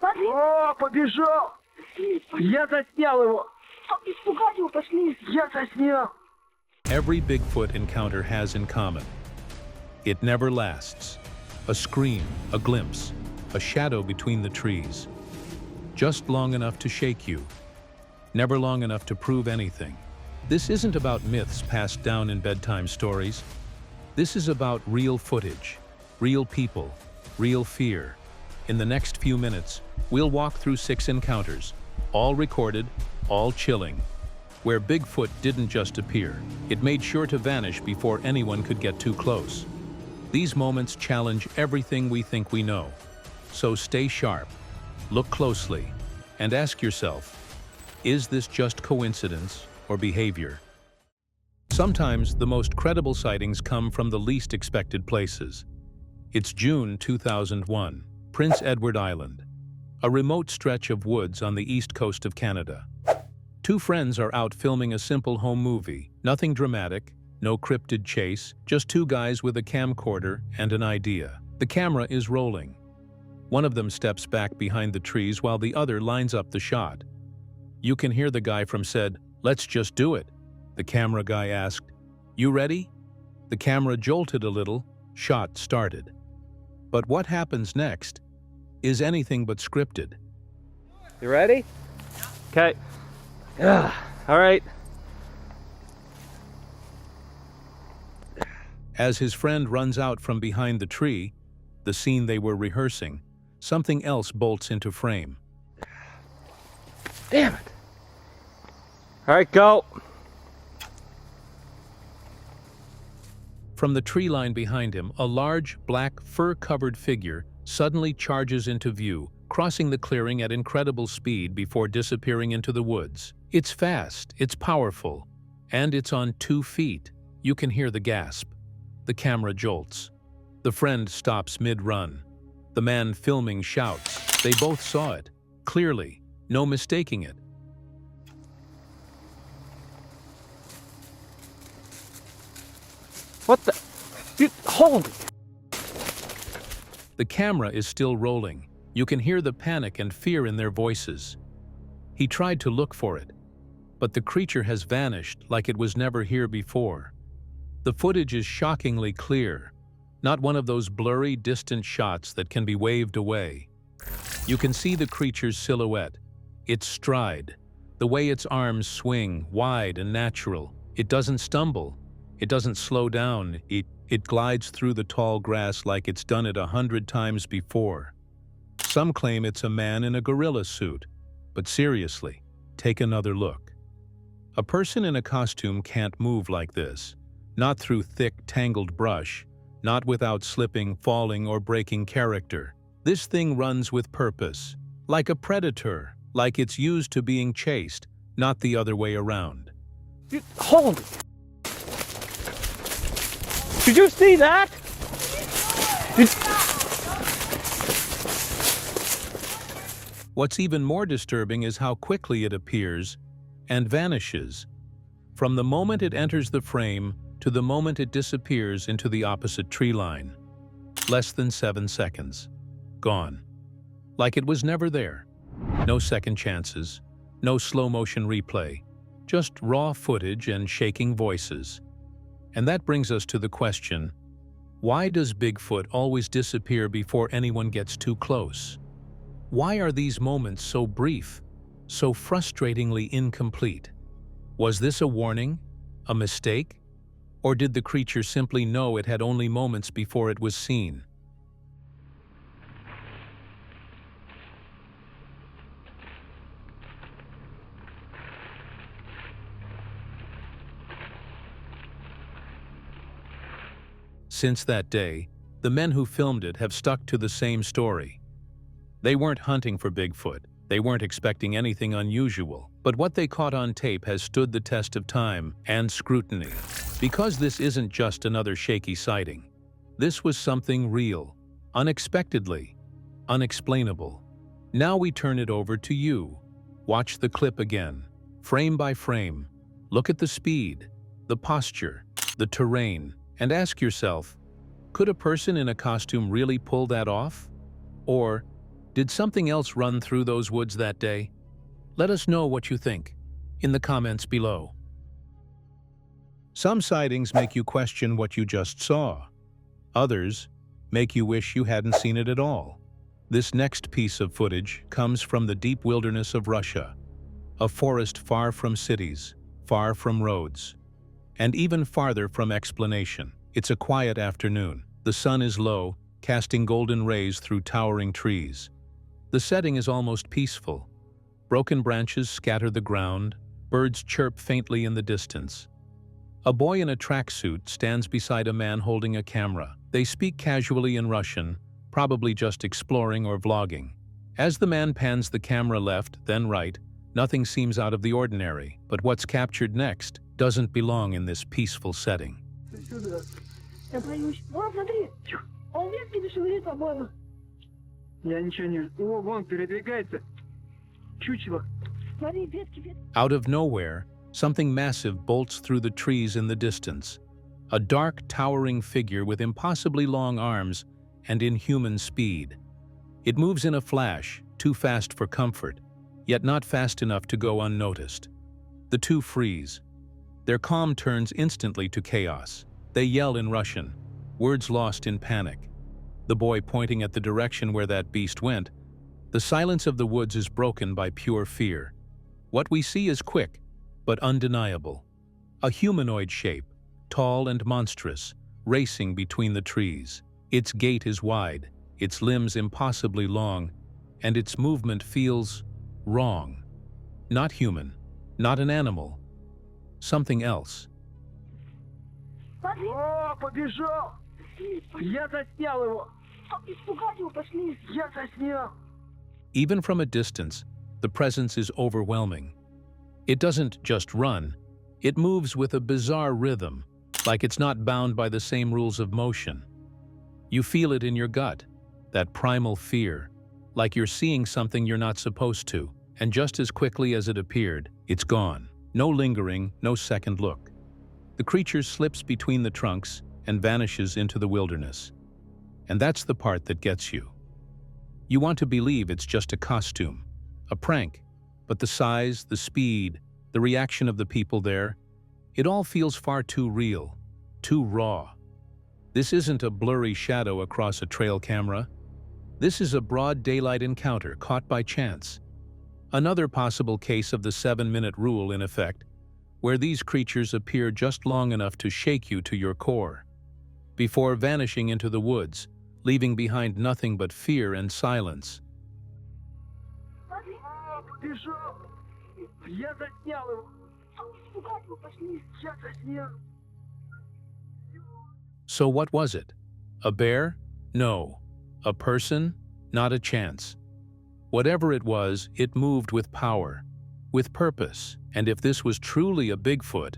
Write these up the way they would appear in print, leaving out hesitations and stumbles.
Смотри. О, побежал! Я заснял его! Испугать его пошли. Я заснял! Every Bigfoot encounter has in common. It never lasts. A scream, a glimpse, a shadow between the trees. Just long enough to shake you. Never long enough to prove anything. This isn't about myths passed down in bedtime stories. This is about real footage, real people, real fear. In the next few minutes, we'll walk through 6 encounters, all recorded, all chilling, where Bigfoot didn't just appear. It made sure to vanish before anyone could get too close. These moments challenge everything we think we know. So stay sharp, look closely, and ask yourself, is this just coincidence or behavior? Sometimes the most credible sightings come from the least expected places. It's June 2001, Prince Edward Island, a remote stretch of woods on the east coast of Canada. 2 friends are out filming a simple home movie, nothing dramatic, no cryptid chase, just 2 guys with a camcorder and an idea. The camera is rolling. One of them steps back behind the trees while the other lines up the shot. You can hear the guy from said, "Let's just do it." The camera guy asked, "You ready?" The camera jolted a little, shot started. But what happens next is anything but scripted. You ready? Okay. All right. As his friend runs out from behind the tree, the scene they were rehearsing, something else bolts into frame. Damn it. All right, go. From the tree line behind him, a large, black, fur-covered figure suddenly charges into view, crossing the clearing at incredible speed before disappearing into the woods. It's fast, it's powerful, and it's on 2 feet. You can hear the gasp. The camera jolts. The friend stops mid-run. The man filming shouts. They both saw it, clearly, no mistaking it. What the? Dude, holy! The camera is still rolling. You can hear the panic and fear in their voices. He tried to look for it, but the creature has vanished like it was never here before. The footage is shockingly clear, not one of those blurry, distant shots that can be waved away. You can see the creature's silhouette, its stride, the way its arms swing, wide and natural. It doesn't stumble. It doesn't slow down. It glides through the tall grass like it's done it 100 times before. Some claim it's a man in a gorilla suit, but seriously, take another look. A person in a costume can't move like this, not through thick, tangled brush, not without slipping, falling, or breaking character. This thing runs with purpose, like a predator, like it's used to being chased, not the other way around. Dude, holy! Did you see that? What's even more disturbing is how quickly it appears and vanishes. From the moment it enters the frame to the moment it disappears into the opposite tree line. Less than 7 seconds. Gone. Like it was never there. No second chances, no slow-motion replay, just raw footage and shaking voices. And that brings us to the question, why does Bigfoot always disappear before anyone gets too close? Why are these moments so brief, so frustratingly incomplete? Was this a warning? A mistake? Or did the creature simply know it had only moments before it was seen? Since that day, the men who filmed it have stuck to the same story. They weren't hunting for Bigfoot. They weren't expecting anything unusual. But what they caught on tape has stood the test of time and scrutiny. Because this isn't just another shaky sighting. This was something real, unexpectedly, unexplainable. Now we turn it over to you. Watch the clip again, frame by frame. Look at the speed, the posture, the terrain, and ask yourself, could a person in a costume really pull that off? Or Did something else run through those woods that day? Let us know what you think in the comments below. Some sightings make you question what you just saw. Others make you wish you hadn't seen it at all. This next piece of footage comes from the deep wilderness of Russia, a forest far from cities, far from roads, and even farther from explanation. It's a quiet afternoon. The sun is low, casting golden rays through towering trees. The setting is almost peaceful. Broken branches scatter the ground, birds chirp faintly in the distance. A boy in a tracksuit stands beside a man holding a camera. They speak casually in Russian, probably just exploring or vlogging. As the man pans the camera left, then right, nothing seems out of the ordinary, but what's captured next doesn't belong in this peaceful setting. Я боюсь. Вон, смотри. Он ветки шевелит, по-моему. Я ничего не... О, вон, передвигается. Чучело. Смотри, ветки. Out of nowhere, something massive bolts through the trees in the distance. A dark, towering figure with impossibly long arms and inhuman speed. It moves in a flash, too fast for comfort, yet not fast enough to go unnoticed. The two freeze. Their calm turns instantly to chaos. They yell in Russian, words lost in panic. The boy pointing at the direction where that beast went. The silence of the woods is broken by pure fear. What we see is quick, but undeniable. A humanoid shape, tall and monstrous, racing between the trees. Its gait is wide, its limbs impossibly long, and its movement feels wrong. Not human, not an animal. Something else. Смотри. О, побежал! Я заснял его! Испугать его, пошли. Я заснял! Even from a distance, the presence is overwhelming. It doesn't just run, it moves with a bizarre rhythm, like it's not bound by the same rules of motion. You feel it in your gut, that primal fear, like you're seeing something you're not supposed to, and just as quickly as it appeared, it's gone. No lingering, no second look. The creature slips between the trunks and vanishes into the wilderness. And that's the part that gets you. You want to believe it's just a costume, a prank, but the size, the speed, the reaction of the people there, it all feels far too real, too raw. This isn't a blurry shadow across a trail camera. This is a broad daylight encounter caught by chance. Another possible case of the 7-minute rule in effect, where these creatures appear just long enough to shake you to your core, before vanishing into the woods, leaving behind nothing but fear and silence. О, побежал! Я заснял его! Испугать его, пошли. Я заснял! So what was it? A bear? No. A person? Not a chance. Whatever it was, it moved with power, with purpose. And if this was truly a Bigfoot,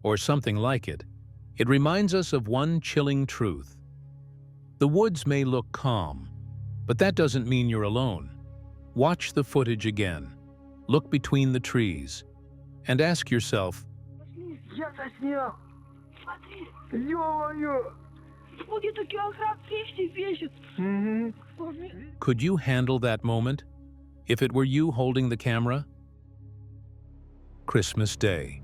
or something like it, it reminds us of one chilling truth. The woods may look calm, but that doesn't mean you're alone. Watch the footage again, look between the trees, and ask yourself, Пошли. Я заснял! Смотри. Ё-моё! Вот где-то килограмм 200 весит. Мгм. could you handle that moment if it were you holding the camera? Christmas Day,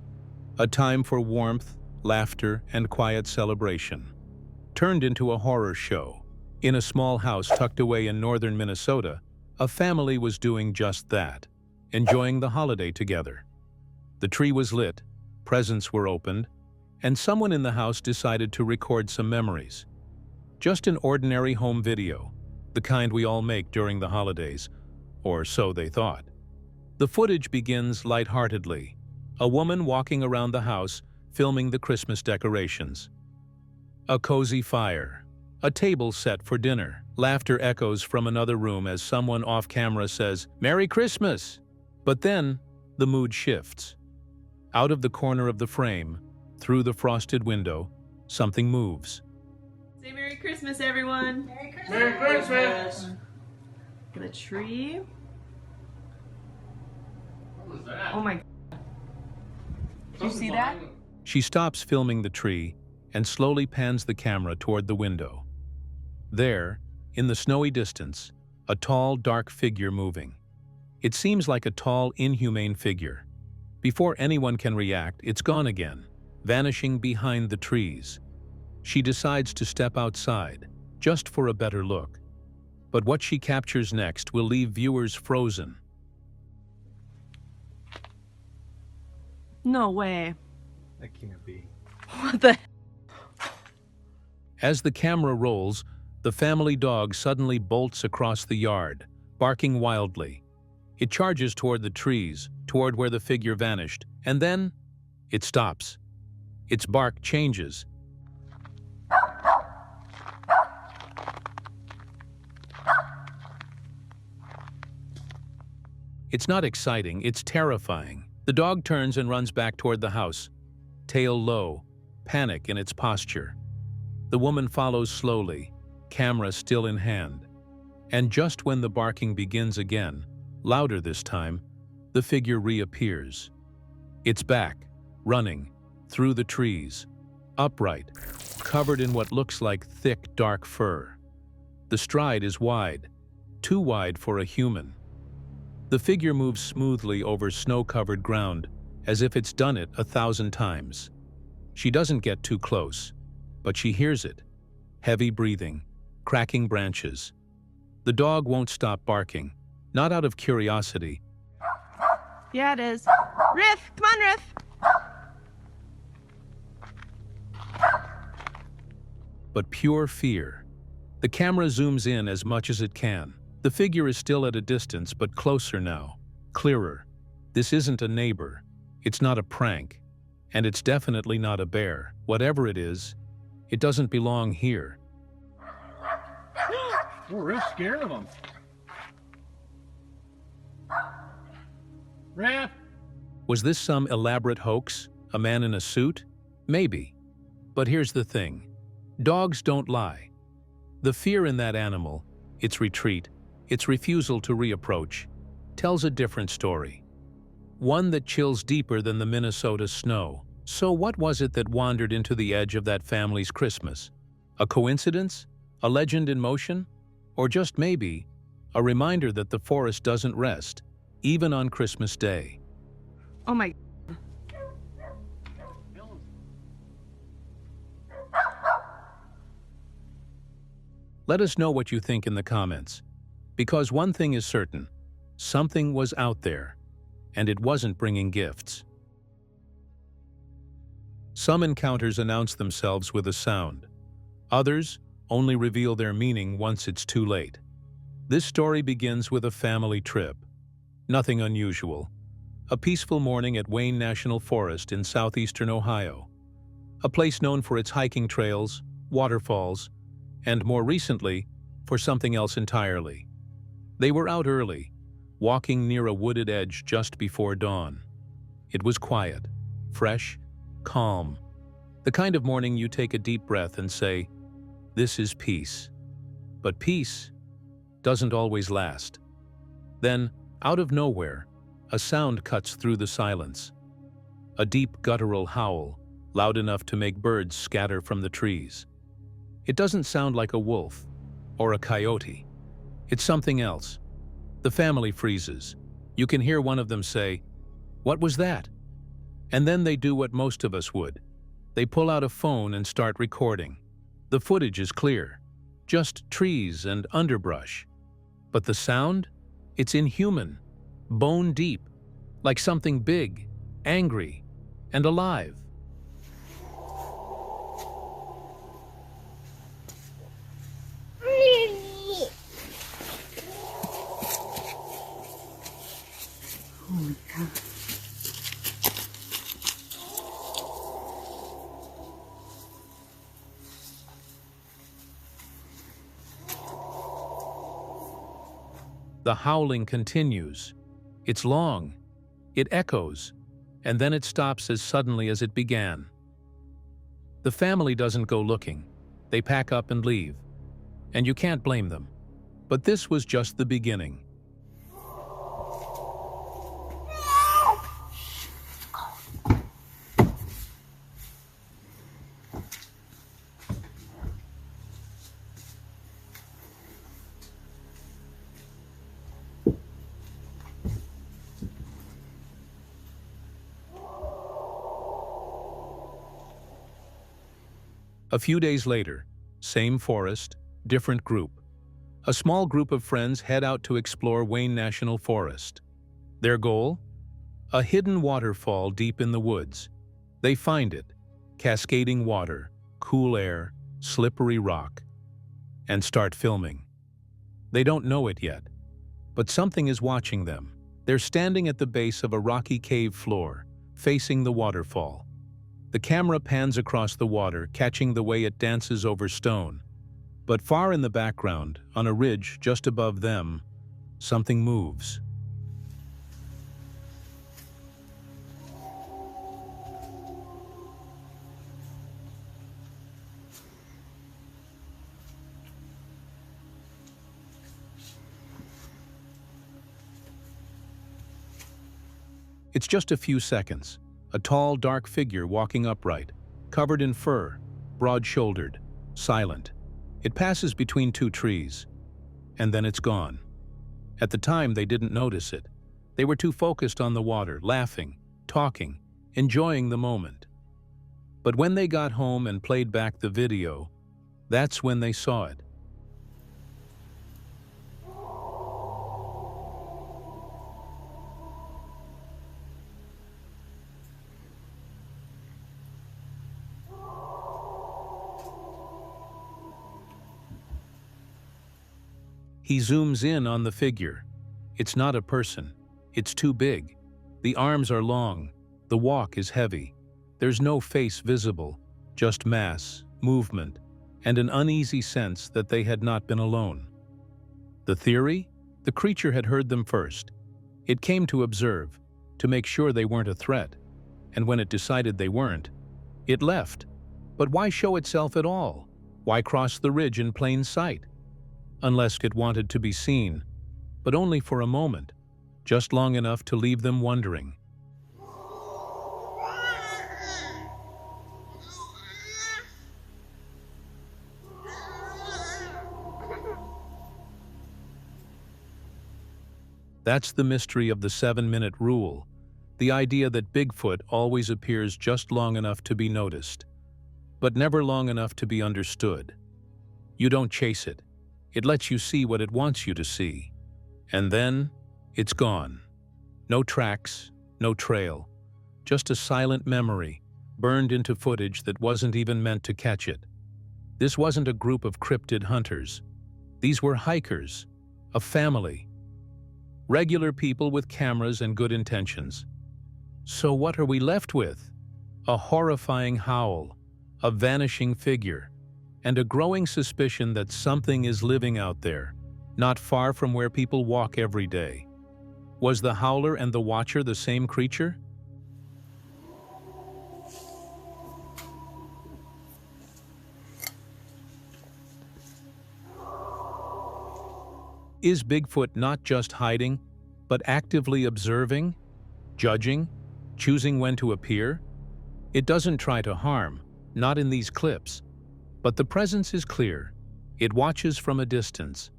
a time for warmth, laughter, and quiet celebration, turned into a horror show. In a small house tucked away in northern Minnesota, a family was doing just that, enjoying the holiday together. The tree was lit, presents were opened, and someone in the house decided to record some memories. Just an ordinary home video, the kind we all make during the holidays, or so they thought. The footage begins lightheartedly, a woman walking around the house filming the Christmas decorations. A cozy fire, a table set for dinner. Laughter echoes from another room as someone off camera says, "Merry Christmas!" But then, the mood shifts. Out of the corner of the frame, through the frosted window, something moves. Say Merry Christmas, everyone. Merry Christmas! The tree. Oh my God. Did you see that? She stops filming the tree and slowly pans the camera toward the window. There, in the snowy distance, a tall, dark figure moving. It seems like a tall, inhumane figure. Before anyone can react, it's gone again, vanishing behind the trees. She decides to step outside, just for a better look. But what she captures next will leave viewers frozen. No way. That can't be. What the? As the camera rolls, the family dog suddenly bolts across the yard, barking wildly. It charges toward the trees, toward where the figure vanished, and then it stops. Its bark changes. It's not exciting, it's terrifying. The dog turns and runs back toward the house, tail low, panic in its posture. The woman follows slowly, camera still in hand. And just when the barking begins again, louder this time, the figure reappears. It's back, running, through the trees, upright, covered in what looks like thick, dark fur. The stride is wide, too wide for a human. The figure moves smoothly over snow-covered ground, as if it's done it 1,000 times. She doesn't get too close, but she hears it. Heavy breathing, cracking branches. The dog won't stop barking, not out of curiosity. Yeah, it is. Riff! Come on, Riff! But pure fear. The camera zooms in as much as it can. The figure is still at a distance, but closer now, clearer. This isn't a neighbor. It's not a prank. And it's definitely not a bear. Whatever it is, it doesn't belong here. We're real scared of them. Raph! Was this some elaborate hoax? A man in a suit? Maybe. But here's the thing. Dogs don't lie. The fear in that animal, its retreat, its refusal to reapproach, tells a different story. One that chills deeper than the Minnesota snow. So what was it that wandered into the edge of that family's Christmas? A coincidence? A legend in motion? Or just maybe, a reminder that the forest doesn't rest, even on Christmas Day? Oh my. Let us know what you think in the comments. Because one thing is certain, something was out there, and it wasn't bringing gifts. Some encounters announce themselves with a sound. Others only reveal their meaning once it's too late. This story begins with a family trip. Nothing unusual. A peaceful morning at Wayne National Forest in southeastern Ohio. A place known for its hiking trails, waterfalls, and more recently, for something else entirely. They were out early, walking near a wooded edge just before dawn. It was quiet, fresh, calm. The kind of morning you take a deep breath and say, "This is peace." But peace doesn't always last. Then, out of nowhere, a sound cuts through the silence. A deep guttural howl, loud enough to make birds scatter from the trees. It doesn't sound like a wolf or a coyote. It's something else. The family freezes. You can hear one of them say, "What was that?" And then they do what most of us would. They pull out a phone and start recording. The footage is clear, just trees and underbrush. But the sound? It's inhuman, bone deep, like something big, angry, and alive. The howling continues. It's long. It echoes. And then it stops as suddenly as it began. The family doesn't go looking. They pack up and leave. And you can't blame them. But this was just the beginning. A few days later, same forest, different group. A small group of friends head out to explore Wayne National Forest. Their goal? A hidden waterfall deep in the woods. They find it, cascading water, cool air, slippery rock, and start filming. They don't know it yet, but something is watching them. They're standing at the base of a rocky cave floor, facing the waterfall. The camera pans across the water, catching the way it dances over stone. But far in the background, on a ridge just above them, something moves. It's just a few seconds. A tall, dark figure walking upright, covered in fur, broad-shouldered, silent. It passes between two trees, and then it's gone. At the time, they didn't notice it. They were too focused on the water, laughing, talking, enjoying the moment. But when they got home and played back the video, that's when they saw it. He zooms in on the figure. It's not a person. It's too big. The arms are long. The walk is heavy. There's no face visible, just mass, movement, and an uneasy sense that they had not been alone. The theory? The creature had heard them first. It came to observe, to make sure they weren't a threat. And when it decided they weren't, it left. But why show itself at all? Why cross the ridge in plain sight? Unless it wanted to be seen, but only for a moment, just long enough to leave them wondering. That's the mystery of the 7-minute rule, the idea that Bigfoot always appears just long enough to be noticed, but never long enough to be understood. You don't chase it. It lets you see what it wants you to see. And then, it's gone. No tracks, no trail. Just a silent memory, burned into footage that wasn't even meant to catch it. This wasn't a group of cryptid hunters. These were hikers, a family. Regular people with cameras and good intentions. So what are we left with? A horrifying howl, a vanishing figure, and a growing suspicion that something is living out there, not far from where people walk every day. Was the howler and the watcher the same creature? Is Bigfoot not just hiding, but actively observing, judging, choosing when to appear? It doesn't try to harm, not in these clips. But the presence is clear. It watches from a distance.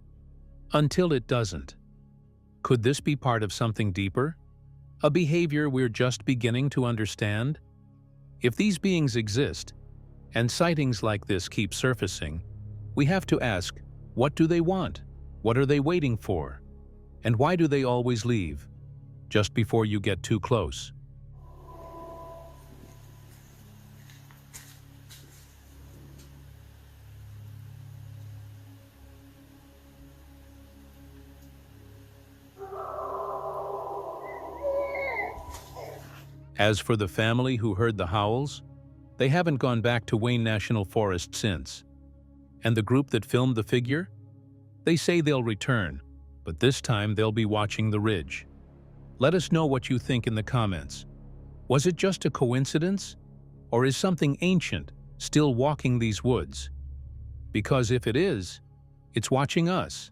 Until it doesn't. Could this be part of something deeper? A behavior we're just beginning to understand? If these beings exist, and sightings like this keep surfacing, we have to ask, what do they want? What are they waiting for? And why do they always leave? Just before you get too close. As for the family who heard the howls, they haven't gone back to Wayne National Forest since. And the group that filmed the figure? They say they'll return, but this time they'll be watching the ridge. Let us know what you think in the comments. Was it just a coincidence? Or is something ancient still walking these woods? Because if it is, it's watching us,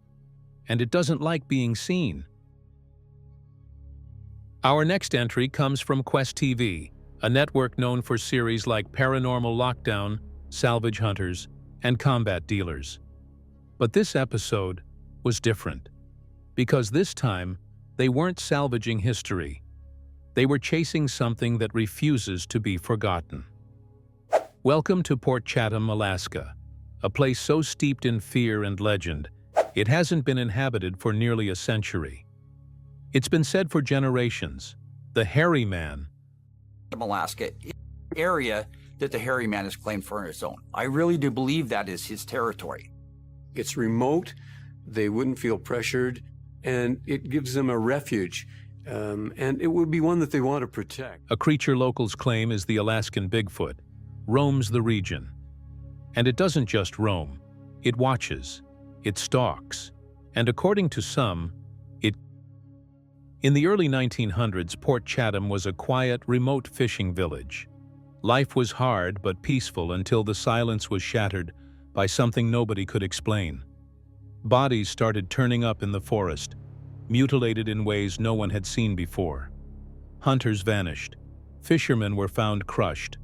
and it doesn't like being seen. Our next entry comes from Quest TV, a network known for series like Paranormal Lockdown, Salvage Hunters, and Combat Dealers. But this episode was different, because this time they weren't salvaging history. They were chasing something that refuses to be forgotten. Welcome to Port Chatham, Alaska, a place so steeped in fear and legend, it hasn't been inhabited for nearly a century. It's been said for generations, the hairy man, Alaska area that the hairy man has claimed for its own. I really do believe that is his territory. It's remote, they wouldn't feel pressured, and it gives them a refuge. And it would be one that they want to protect. A creature locals claim is the Alaskan Bigfoot, roams the region. And it doesn't just roam, it watches, it stalks, and according to some, In the early 1900s, Port Chatham was a quiet, remote fishing village. Life was hard but peaceful until the silence was shattered by something nobody could explain. Bodies started turning up in the forest, mutilated in ways no one had seen before. Hunters vanished, fishermen were found crushed,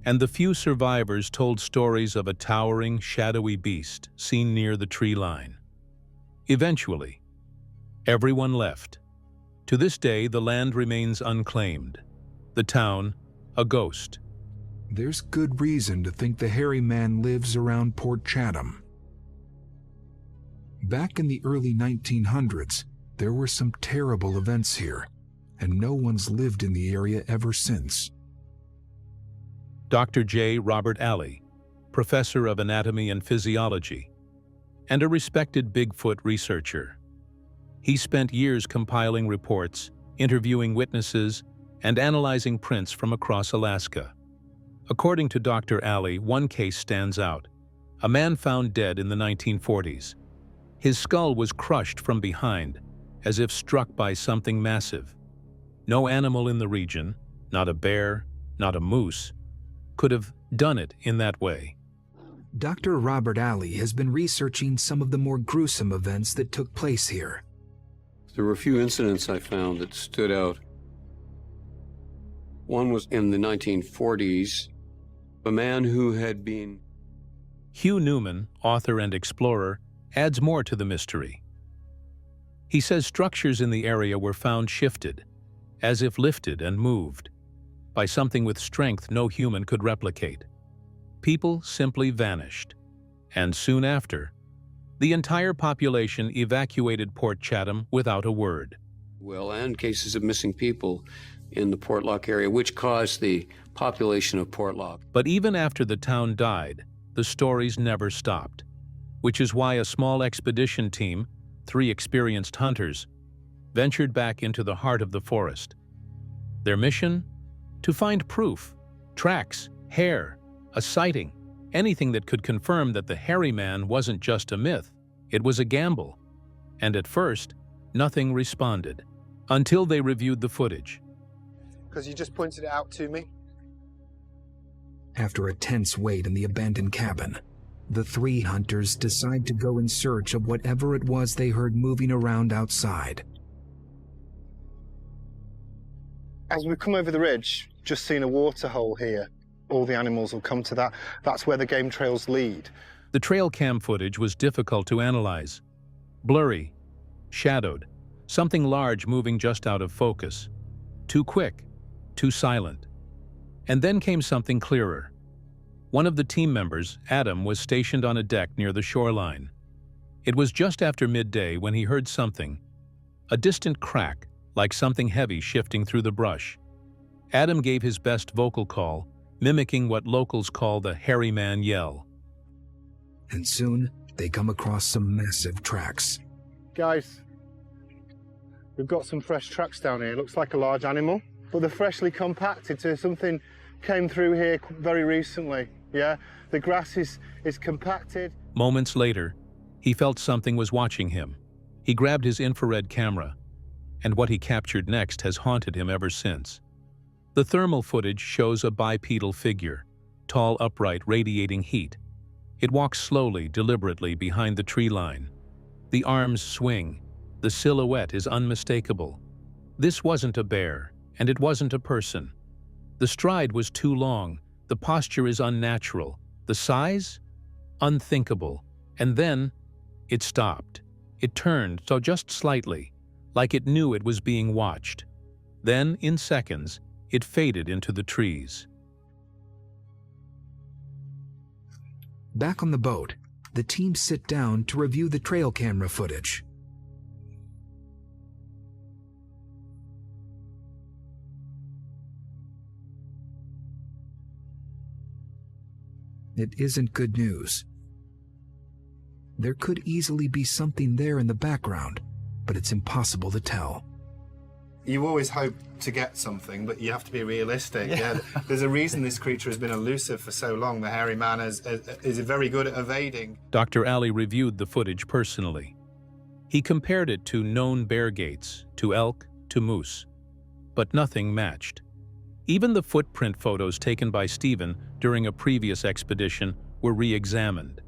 and the few survivors told stories of a towering, shadowy beast seen near the tree line. Eventually, everyone left. To this day, the land remains unclaimed. The town, a ghost. There's good reason to think the hairy man lives around Port Chatham. Back in the early 1900s, there were some terrible events here, and no one's lived in the area ever since. Dr. J. Robert Alley, professor of anatomy and physiology, and a respected Bigfoot researcher. He spent years compiling reports, interviewing witnesses, and analyzing prints from across Alaska. According to Dr. Alley, one case stands out. A man found dead in the 1940s. His skull was crushed from behind, as if struck by something massive. No animal in the region, not a bear, not a moose, could have done it in that way. Dr. Robert Alley has been researching some of the more gruesome events that took place here. There were a few incidents I found that stood out. One was in the 1940s. A man who had been... Hugh Newman, author and explorer, adds more to the mystery. He says structures in the area were found shifted, as if lifted and moved, by something with strength no human could replicate. People simply vanished, and soon after, the entire population evacuated Port Chatham without a word. Well, and cases of missing people in the Portlock area, which caused the population of Portlock. But even after the town died, the stories never stopped, which is why a small expedition team, 3 experienced hunters, ventured back into the heart of the forest. Their mission? To find proof, tracks, hair, a sighting, anything that could confirm that the hairy man wasn't just a myth, it was a gamble. And at first, nothing responded, until they reviewed the footage. Because you just pointed it out to me. After a tense wait in the abandoned cabin, the 3 hunters decide to go in search of whatever it was they heard moving around outside. As we come over the ridge, just seen a water hole here. All the animals will come to that. That's where the game trails lead. The trail cam footage was difficult to analyze. Blurry, shadowed, something large moving just out of focus. Too quick, too silent. And then came something clearer. One of the team members, Adam, was stationed on a deck near the shoreline. It was just after midday when he heard something, a distant crack, like something heavy shifting through the brush. Adam gave his best vocal call, mimicking what locals call the hairy man yell. And soon, they come across some massive tracks. Guys, we've got some fresh tracks down here. Looks like a large animal, but they're freshly compacted, so something came through here very recently. Yeah, the grass is compacted. Moments later, he felt something was watching him. He grabbed his infrared camera, and what he captured next has haunted him ever since. The thermal footage shows a bipedal figure, tall, upright, radiating heat. It walks slowly, deliberately behind the tree line. The arms swing. The silhouette is unmistakable. This wasn't a bear, and it wasn't a person. The stride was too long. The posture is unnatural. The size? Unthinkable. And then, it stopped. It turned, so just slightly, like it knew it was being watched. Then, in seconds, it faded into the trees. Back on the boat, the team sit down to review the trail camera footage. It isn't good news. There could easily be something there in the background, but it's impossible to tell. You always hope to get something, but you have to be realistic. Yeah. There's a reason this creature has been elusive for so long. The hairy man is very good at evading. Dr. Ali reviewed the footage personally. He compared it to known bear gaits, to elk, to moose, but nothing matched. Even the footprint photos taken by Stephen during a previous expedition were re-examined.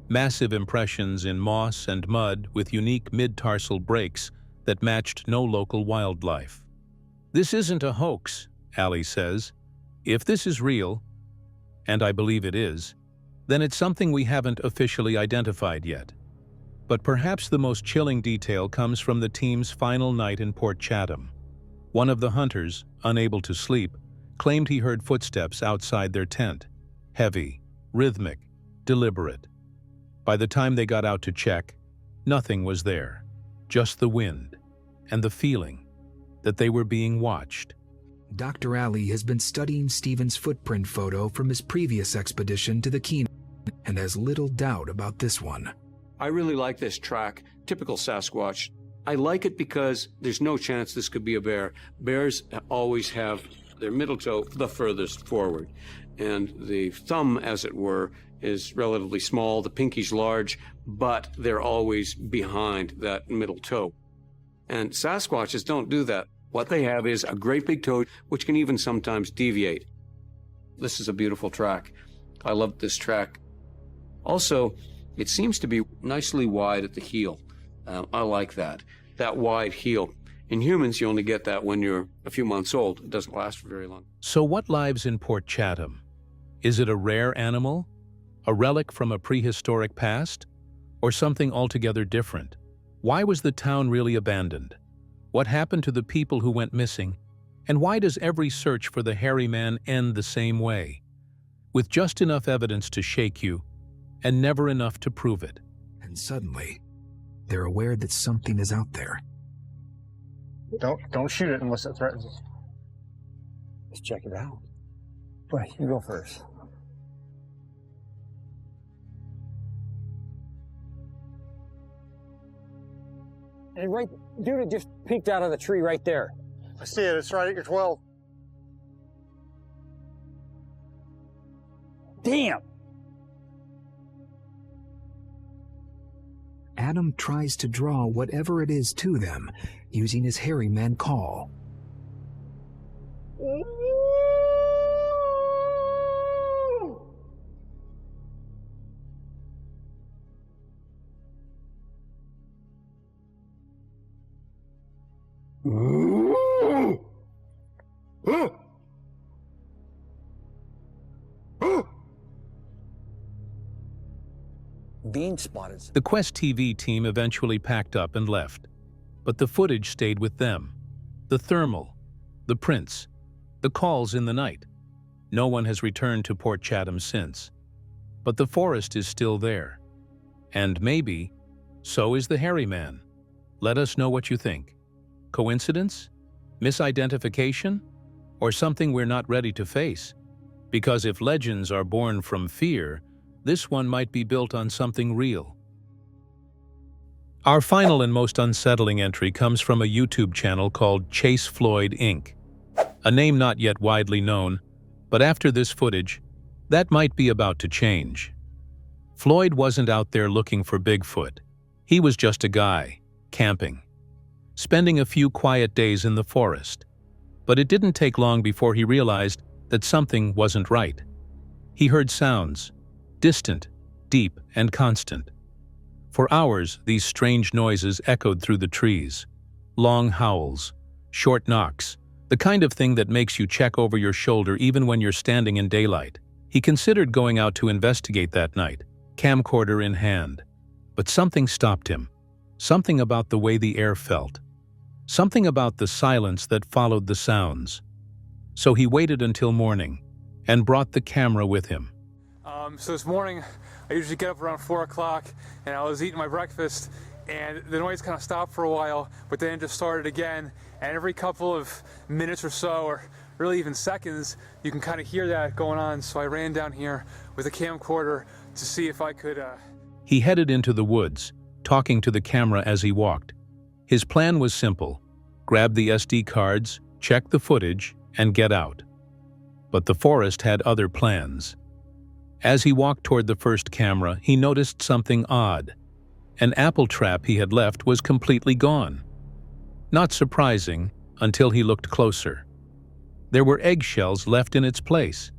Massive impressions in moss and mud with unique mid-tarsal breaks that matched no local wildlife. This isn't a hoax, Ali says. If this is real, and I believe it is, then it's something we haven't officially identified yet. But perhaps the most chilling detail comes from the team's final night in Port Chatham. One of the hunters, unable to sleep, claimed he heard footsteps outside their tent. Heavy, rhythmic, deliberate. By the time they got out to check, nothing was there. Just the wind and the feeling that they were being watched. Dr. Ali has been studying Stephen's footprint photo from his previous expedition to the Kenai and has little doubt about this one. I really like this track, typical Sasquatch. I like it because there's no chance this could be a bear. Bears always have their middle toe the furthest forward, and the thumb, as it were, is relatively small, the pinky's large, but they're always behind that middle toe. And Sasquatches don't do that. What they have is a great big toe, which can even sometimes deviate. This is a beautiful track. I love this track. Also, it seems to be nicely wide at the heel. I like that wide heel. In humans, you only get that when you're a few months old. It doesn't last for very long. So what lives in Port Chatham? Is it a rare animal? A relic from a prehistoric past? Or something altogether different? Why was the town really abandoned? What happened to the people who went missing? And why does every search for the hairy man end the same way? With just enough evidence to shake you, and never enough to prove it. And suddenly, they're aware that something is out there. Don't shoot it unless it threatens us. Let's check it out. Wait, you go first. And right, dude, it just peeked out of the tree right there. I see it. It's right at your 12. Damn! Adam tries to draw whatever it is to them using his hairy man call. Being spotted. The Quest TV team eventually packed up and left, but the footage stayed with them. The thermal, the prints, the calls in the night. No one has returned to Port Chatham since. But the forest is still there. And maybe, so is the hairy man. Let us know what you think. Coincidence? Misidentification? Or something we're not ready to face? Because if legends are born from fear, this one might be built on something real. Our final and most unsettling entry comes from a YouTube channel called Chase Floyd Inc., a name not yet widely known, but after this footage, that might be about to change. Floyd wasn't out there looking for Bigfoot. He was just a guy, camping, spending a few quiet days in the forest. But it didn't take long before he realized that something wasn't right. He heard sounds, distant, deep, and constant. For hours, these strange noises echoed through the trees. Long howls, short knocks, the kind of thing that makes you check over your shoulder even when you're standing in daylight. He considered going out to investigate that night, camcorder in hand. But something stopped him. Something about the way the air felt. Something about the silence that followed the sounds. So he waited until morning and brought the camera with him. So this morning, I usually get up around 4 o'clock, and I was eating my breakfast, and the noise kind of stopped for a while, but then it just started again. And every couple of minutes or so, or really even seconds, you can kind of hear that going on. So I ran down here with a camcorder to see if I could. He headed into the woods, talking to the camera as he walked. His plan was simple: grab the SD cards, check the footage, and get out. But the forest had other plans. As he walked toward the first camera, he noticed something odd. An apple trap he had left was completely gone. Not surprising until he looked closer. There were eggshells left in its place.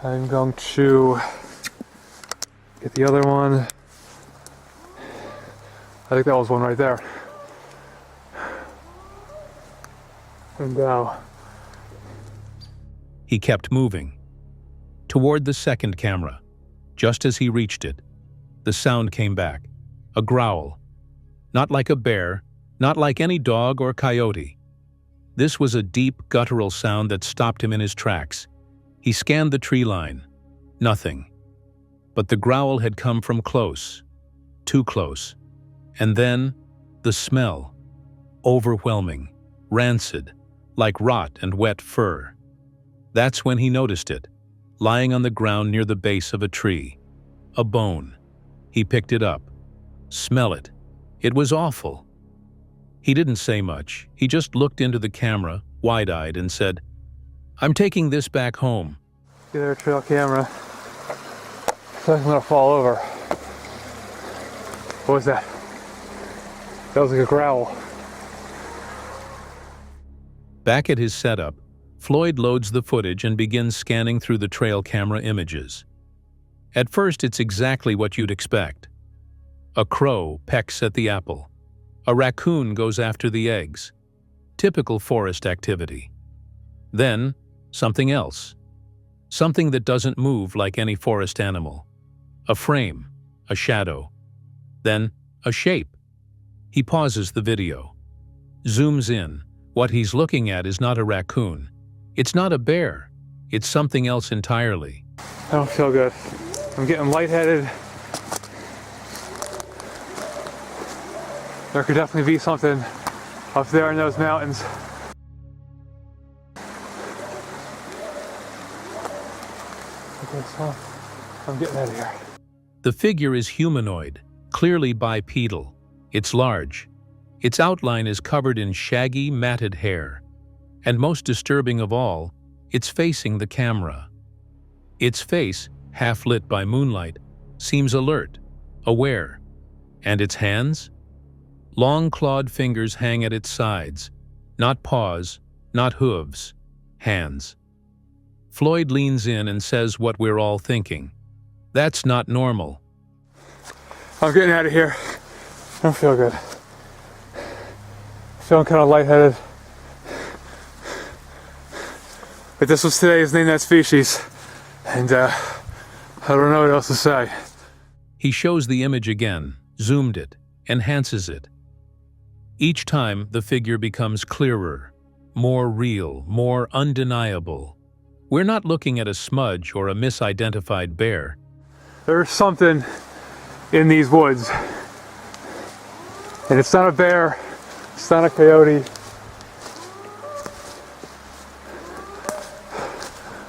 I'm going to get the other one. I think that was one right there. And now. He kept moving. Toward the second camera. Just as he reached it, the sound came back. A growl. Not like a bear, not like any dog or coyote. This was a deep, guttural sound that stopped him in his tracks. He scanned the tree line. Nothing. But the growl had come from close. Too close. And then, the smell. Overwhelming. Rancid. Like rot and wet fur. That's when he noticed it, lying on the ground near the base of a tree. A bone. He picked it up. Smell it. It was awful. He didn't say much. He just looked into the camera, wide-eyed, and said, "I'm taking this back home." Get our trail camera. I feel like I'm gonna fall over. What was that? That was like a growl. Back at his setup, Floyd loads the footage and begins scanning through the trail camera images. At first, it's exactly what you'd expect. A crow pecks at the apple. A raccoon goes after the eggs. Typical forest activity. Then, something else. Something that doesn't move like any forest animal. A frame, a shadow. Then, a shape. He pauses the video. Zooms in. What he's looking at is not a raccoon. It's not a bear. It's something else entirely. I don't feel good. I'm getting lightheaded. There could definitely be something up there in those mountains. Okay, so I'm getting out of here. The figure is humanoid, clearly bipedal. It's large. Its outline is covered in shaggy, matted hair. And most disturbing of all, it's facing the camera. Its face, half lit by moonlight, seems alert, aware. And its hands? Long clawed fingers hang at its sides. Not paws, not hooves, hands. Floyd leans in and says what we're all thinking. That's not normal. I'm getting out of here. I don't feel good. Feeling kind of lightheaded. But this was today's Name That Species. And I don't know what else to say. He shows the image again, zoomed it, enhances it. Each time, the figure becomes clearer, more real, more undeniable. We're not looking at a smudge or a misidentified bear. There's something in these woods. And it's not a bear, it's not a coyote.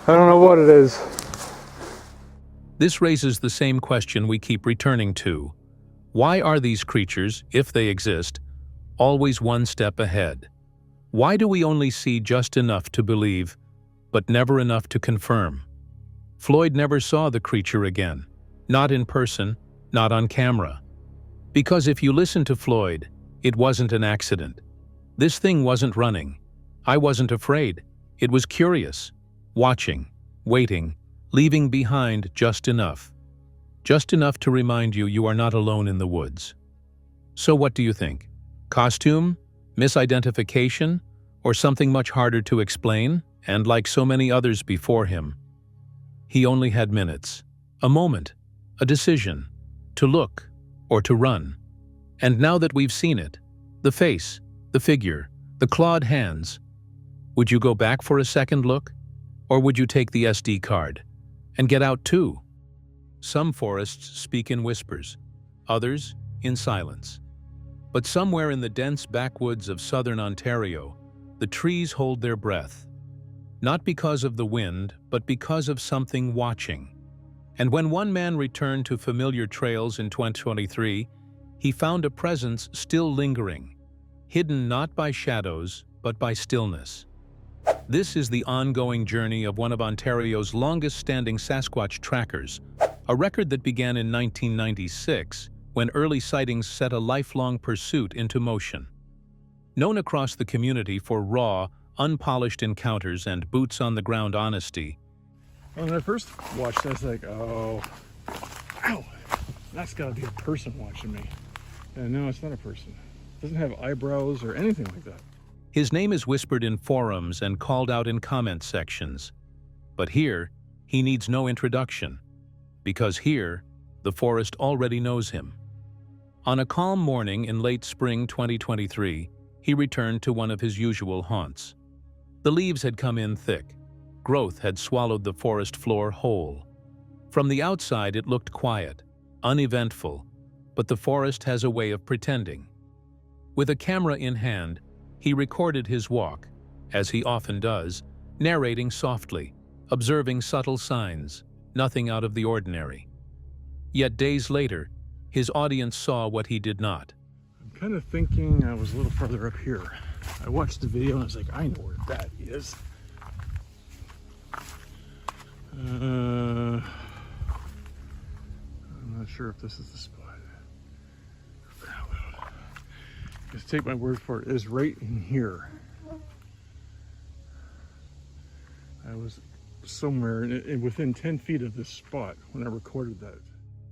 I don't know what it is. This raises the same question we keep returning to. Why are these creatures, if they exist, always one step ahead? Why do we only see just enough to believe, but never enough to confirm? Floyd never saw the creature again. Not in person, not on camera. Because if you listen to Floyd, it wasn't an accident. This thing wasn't running. I wasn't afraid. It was curious, watching, waiting, leaving behind just enough. Just enough to remind you are not alone in the woods. So what do you think? Costume? Misidentification? Or something much harder to explain? And like so many others before him, he only had minutes. A moment. A decision. To look or to run. And now that we've seen it, the face, the figure, the clawed hands, would you go back for a second look? Or would you take the SD card and get out too? some forests speak in whispers, others in silence. But somewhere in the dense backwoods of southern Ontario, the trees hold their breath. Not because of the wind, but because of something watching. And when one man returned to familiar trails in 2023, he found a presence still lingering, hidden not by shadows, but by stillness. This is the ongoing journey of one of Ontario's longest-standing Sasquatch trackers, a record that began in 1996, when early sightings set a lifelong pursuit into motion. Known across the community for raw, unpolished encounters and boots-on-the-ground honesty, when I first watched this, I was like, oh, ow, that's gotta be a person watching me. And no, it's not a person. It doesn't have eyebrows or anything like that. his name is whispered in forums and called out in comment sections. But here, he needs no introduction, because here, the forest already knows him. On a calm morning in late spring 2023, he returned to one of his usual haunts. The leaves had come in thick. Growth had swallowed the forest floor whole. From the outside, it looked quiet, uneventful, but the forest has a way of pretending. With a camera in hand, he recorded his walk, as he often does, narrating softly, observing subtle signs, nothing out of the ordinary. Yet days later, his audience saw what he did not. I'm kind of thinking I was a little further up here. I watched the video and I was like, I know where that is. I'm not sure if this is the spot. Just take my word for it. It is right in here. I was somewhere within 10 feet of this spot when I recorded that.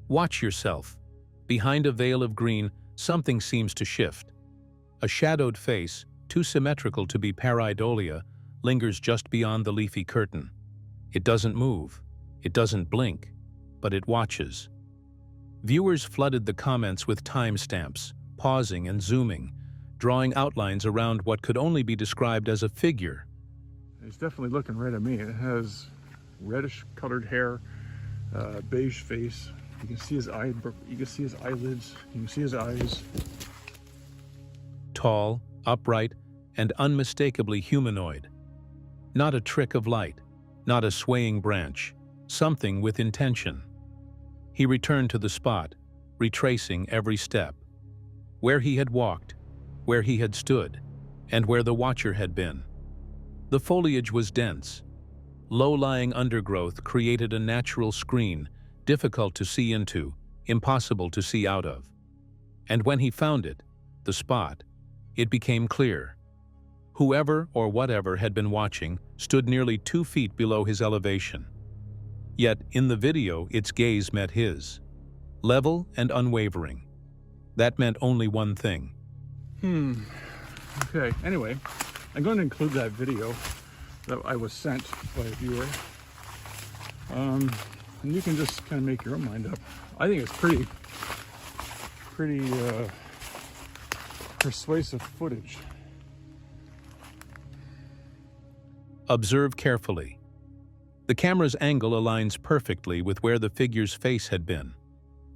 Watch yourself. Behind a veil of green, something seems to shift. A shadowed face, too symmetrical to be pareidolia, lingers just beyond the leafy curtain. It doesn't move, it doesn't blink, but it watches. Viewers flooded the comments with timestamps, pausing and zooming, drawing outlines around what could only be described as a figure. It's definitely looking right at me. It has reddish colored hair, beige face. You can see his you can see his eyelids, you can see his eyes. Tall, upright, and unmistakably humanoid. Not a trick of light, not a swaying branch, something with intention. He returned to the spot, retracing every step. Where he had walked, where he had stood, and where the watcher had been. The foliage was dense. Low-lying undergrowth created a natural screen, difficult to see into, impossible to see out of. And when he found it, the spot, it became clear. Whoever or whatever had been watching stood nearly 2 feet below his elevation. Yet, in the video, its gaze met his. Level and unwavering. That meant only one thing. Okay, anyway, I'm going to include that video that I was sent by a viewer. And you can just kind of make your own mind up. I think it's pretty persuasive footage. Observe carefully. The camera's angle aligns perfectly with where the figure's face had been,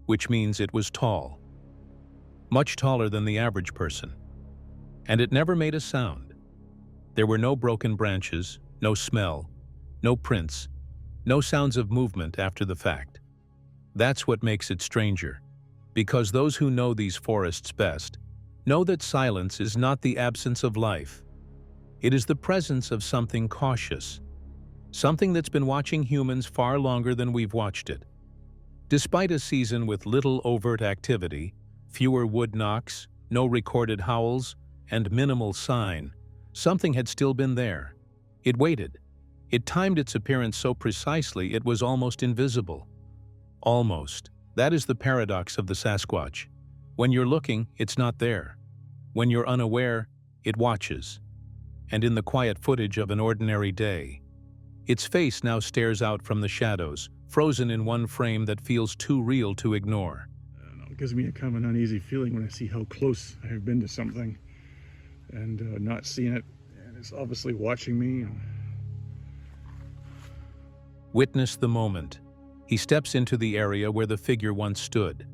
which means it was tall. Much taller than the average person. And it never made a sound. There were no broken branches, no smell, no prints, no sounds of movement after the fact. That's what makes it stranger, because those who know these forests best know that silence is not the absence of life. It is the presence of something cautious, something that's been watching humans far longer than we've watched it. Despite a season with little overt activity, fewer wood knocks, no recorded howls, and minimal sign, something had still been there. It waited. It timed its appearance so precisely it was almost invisible. Almost. That is the paradox of the Sasquatch. When you're looking, it's not there. When you're unaware, it watches. And in the quiet footage of an ordinary day, its face now stares out from the shadows, frozen in one frame that feels too real to ignore. It gives me a kind of an uneasy feeling when I see how close I have been to something and not seeing it, and it's obviously watching me. Witness the moment, He steps into the area where the figure once stood.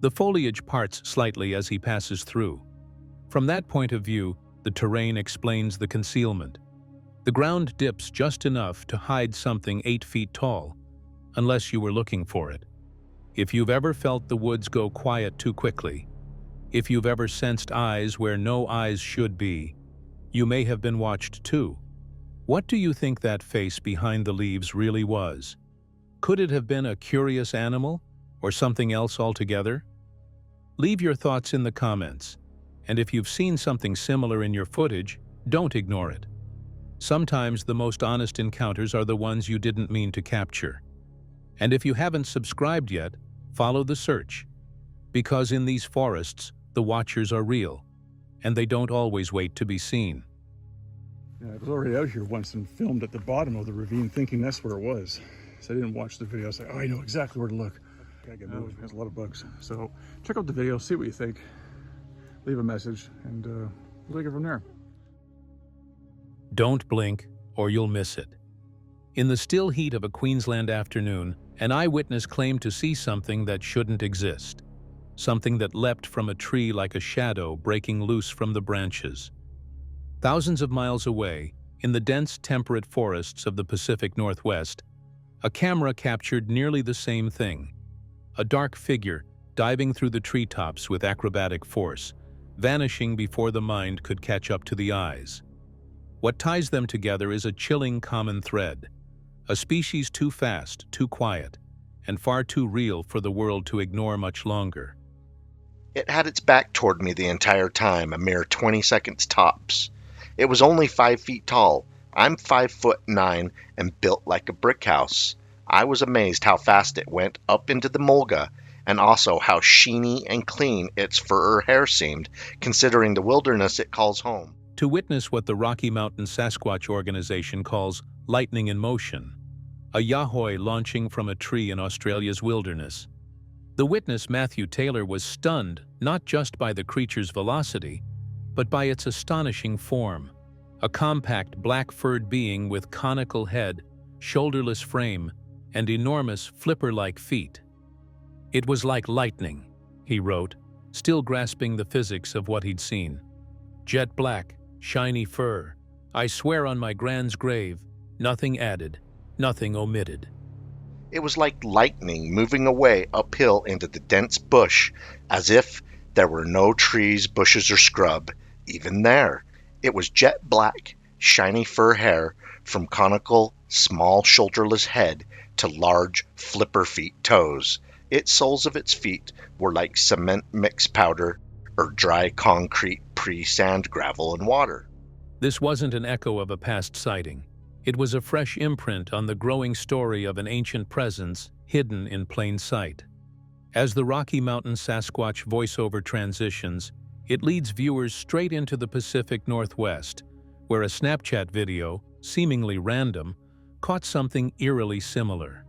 The foliage parts slightly as he passes through. From that point of view, the terrain explains the concealment. The ground dips just enough to hide something 8 feet tall, unless you were looking for it. If you've ever felt the woods go quiet too quickly, if you've ever sensed eyes where no eyes should be, you may have been watched too. What do you think that face behind the leaves really was? Could it have been a curious animal or something else altogether? Leave your thoughts in the comments, and if you've seen something similar in your footage, don't ignore it. Sometimes the most honest encounters are the ones you didn't mean to capture. And if you haven't subscribed yet, follow the search. Because in these forests, the watchers are real, and they don't always wait to be seen. Yeah, I was already out here once and filmed at the bottom of the ravine thinking that's where it was. So I didn't watch the video. I was like, oh, I know exactly where to look. Gotta get moving. There's a lot of bugs. So check out the video, see what you think, leave a message, and we'll take it from there. Don't blink, or you'll miss it. In the still heat of a Queensland afternoon, an eyewitness claimed to see something that shouldn't exist. Something that leapt from a tree like a shadow breaking loose from the branches. Thousands of miles away, in the dense temperate forests of the Pacific Northwest, a camera captured nearly the same thing. A dark figure diving through the treetops with acrobatic force, vanishing before the mind could catch up to the eyes. What ties them together is a chilling common thread. A species too fast, too quiet, and far too real for the world to ignore much longer. It had its back toward me the entire time, a mere 20 seconds tops. It was only 5 feet tall. I'm 5'9" and built like a brick house. I was amazed how fast it went up into the mulga, and also how sheeny and clean its fur or hair seemed, considering the wilderness it calls home. To witness what the Rocky Mountain Sasquatch organization calls lightning in motion, a Yahoi launching from a tree in Australia's wilderness. The witness, Matthew Taylor, was stunned not just by the creature's velocity, but by its astonishing form. A compact black-furred being with conical head, shoulderless frame, and enormous flipper-like feet. It was like lightning, he wrote, still grasping the physics of what he'd seen. Jet black, shiny fur. I swear on my grand's grave, nothing added, nothing omitted. It was like lightning moving away uphill into the dense bush, as if there were no trees, bushes, or scrub even there. It was jet black, shiny fur hair from conical, small, shoulderless head to large, flipper feet toes. Its soles of its feet were like cement mix powder or dry concrete pre-sand, gravel, and water. This wasn't an echo of a past sighting. It was a fresh imprint on the growing story of an ancient presence hidden in plain sight. As the Rocky Mountain Sasquatch voiceover transitions, it leads viewers straight into the Pacific Northwest, where a Snapchat video, seemingly random, caught something eerily similar.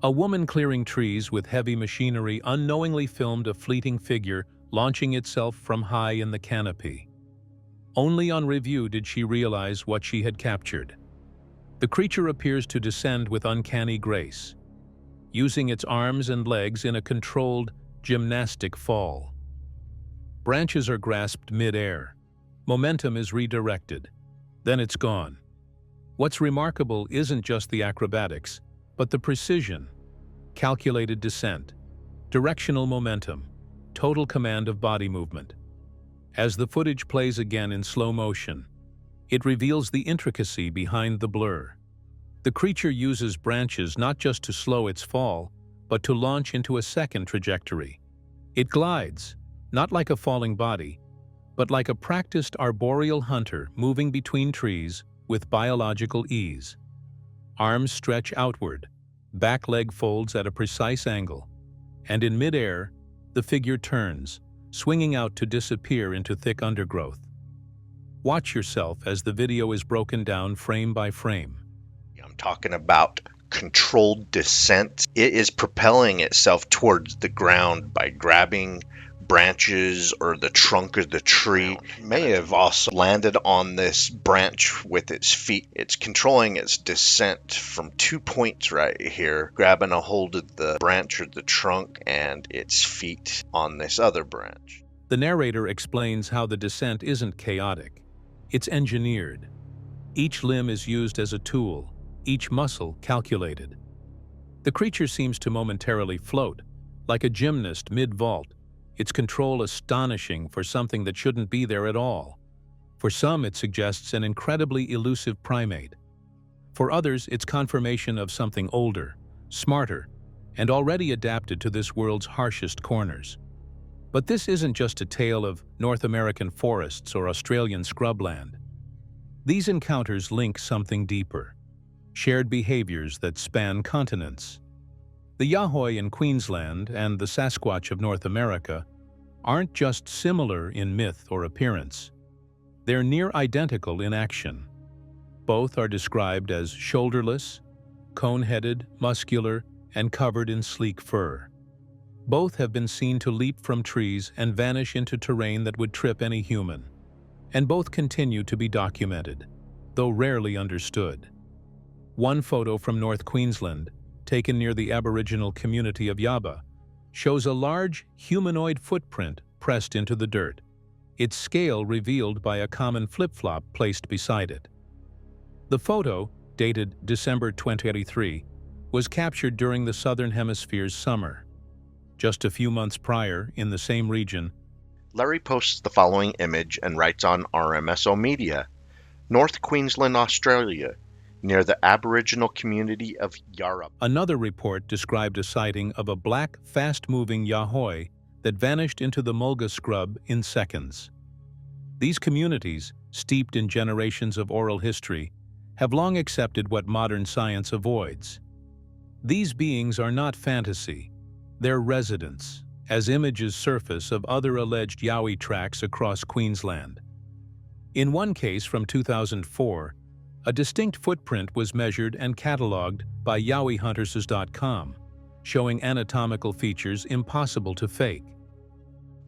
A woman clearing trees with heavy machinery unknowingly filmed a fleeting figure launching itself from high in the canopy. Only on review did she realize what she had captured. The creature appears to descend with uncanny grace, using its arms and legs in a controlled, gymnastic fall. Branches are grasped mid-air. Momentum is redirected. Then it's gone. What's remarkable isn't just the acrobatics, but the precision, calculated descent, directional momentum, total command of body movement. As the footage plays again in slow motion, it reveals the intricacy behind the blur. The creature uses branches not just to slow its fall, but to launch into a second trajectory. It glides, not like a falling body, but like a practiced arboreal hunter moving between trees with biological ease. Arms stretch outward, back leg folds at a precise angle, and in midair, the figure turns, swinging out to disappear into thick undergrowth. Watch yourself as the video is broken down frame by frame. I'm talking about controlled descent. It is propelling itself towards the ground by grabbing branches or the trunk of the tree. It may have also landed on this branch with its feet. It's controlling its descent from 2 points right here, grabbing a hold of the branch or the trunk and its feet on this other branch. The narrator explains how the descent isn't chaotic. It's engineered. Each limb is used as a tool, each muscle calculated. The creature seems to momentarily float, like a gymnast mid-vault, its control astonishing for something that shouldn't be there at all. For some, it suggests an incredibly elusive primate. For others, it's confirmation of something older, smarter, and already adapted to this world's harshest corners. But this isn't just a tale of North American forests or Australian scrubland. These encounters link something deeper, shared behaviors that span continents. The Yahoi in Queensland and the Sasquatch of North America aren't just similar in myth or appearance. They're near identical in action. Both are described as shoulderless, cone-headed, muscular, and covered in sleek fur. Both have been seen to leap from trees and vanish into terrain that would trip any human. And both continue to be documented, though rarely understood. One photo from North Queensland, taken near the Aboriginal community of Yaba, shows a large humanoid footprint pressed into the dirt, its scale revealed by a common flip-flop placed beside it. The photo, dated December 2023, was captured during the Southern Hemisphere's summer. Just a few months prior, in the same region, Larry posts the following image and writes on RMSO Media, North Queensland, Australia, near the Aboriginal community of Yarra. Another report described a sighting of a black, fast-moving Yahoi that vanished into the mulga scrub in seconds. These communities, steeped in generations of oral history, have long accepted what modern science avoids. These beings are not fantasy, they're residents, as images surface of other alleged Yowie tracks across Queensland. In one case from 2004, a distinct footprint was measured and catalogued by YowieHunters.com, showing anatomical features impossible to fake.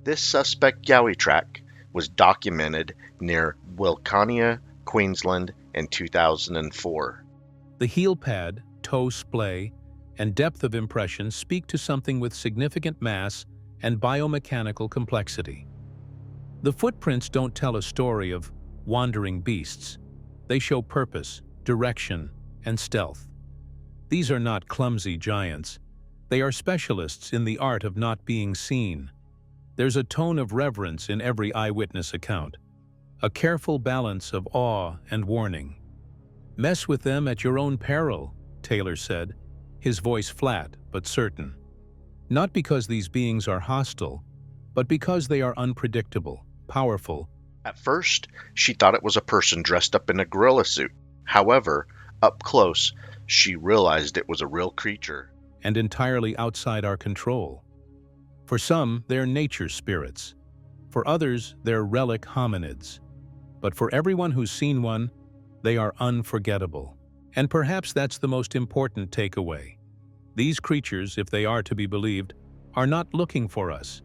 This suspect Yowie track was documented near Wilcannia, Queensland in 2004. The heel pad, toe splay, and depth of impression speak to something with significant mass and biomechanical complexity. The footprints don't tell a story of wandering beasts. They show purpose, direction, and stealth. These are not clumsy giants. They are specialists in the art of not being seen. There's a tone of reverence in every eyewitness account, a careful balance of awe and warning. Mess with them at your own peril, Taylor said, his voice flat but certain. Not because these beings are hostile, but because they are unpredictable, powerful. At first, she thought it was a person dressed up in a gorilla suit. However, up close, she realized it was a real creature. And entirely outside our control. For some, they're nature spirits. For others, they're relic hominids. But for everyone who's seen one, they are unforgettable. And perhaps that's the most important takeaway. These creatures, if they are to be believed, are not looking for us.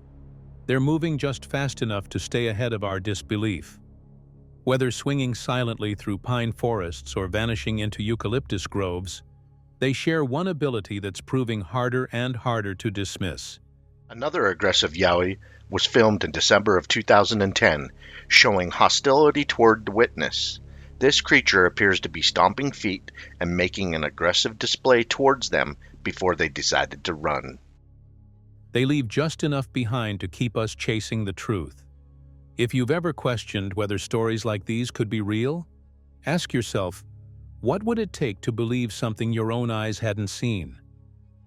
They're moving just fast enough to stay ahead of our disbelief. Whether swinging silently through pine forests or vanishing into eucalyptus groves, they share one ability that's proving harder and harder to dismiss. Another aggressive Yowie was filmed in December of 2010, showing hostility toward the witness. This creature appears to be stomping feet and making an aggressive display towards them before they decided to run. They leave just enough behind to keep us chasing the truth. If you've ever questioned whether stories like these could be real, ask yourself, what would it take to believe something your own eyes hadn't seen,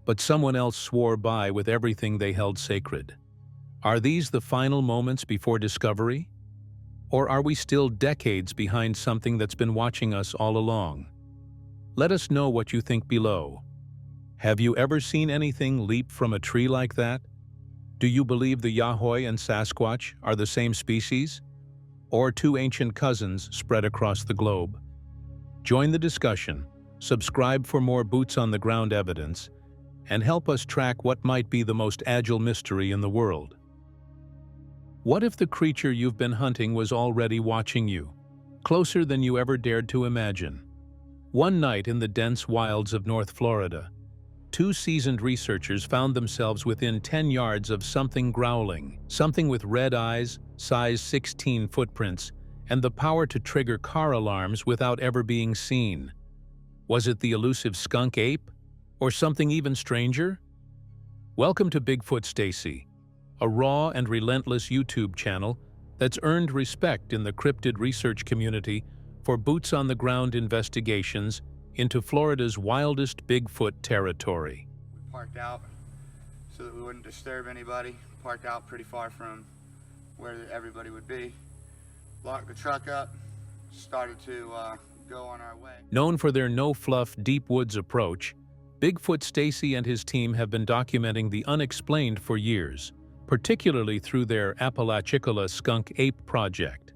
but someone else swore by with everything they held sacred? Are these the final moments before discovery? Or are we still decades behind something that's been watching us all along? Let us know what you think below. Have you ever seen anything leap from a tree like that? Do you believe the Yahoi and Sasquatch are the same species? Or two ancient cousins spread across the globe? Join the discussion, subscribe for more boots-on-the-ground evidence, and help us track what might be the most agile mystery in the world. What if the creature you've been hunting was already watching you, closer than you ever dared to imagine? One night in the dense wilds of North Florida, two seasoned researchers found themselves within 10 yards of something growling, something with red eyes, size 16 footprints, and the power to trigger car alarms without ever being seen. Was it the elusive skunk ape, or something even stranger? Welcome to Bigfoot Stacy, a raw and relentless YouTube channel that's earned respect in the cryptid research community for boots-on-the-ground investigations into Florida's wildest Bigfoot territory. We parked out so that we wouldn't disturb anybody. Parked out pretty far from where everybody would be. Locked the truck up, started to go on our way. Known for their no-fluff, deep woods approach, Bigfoot Stacy and his team have been documenting the unexplained for years, particularly through their Apalachicola Skunk Ape project.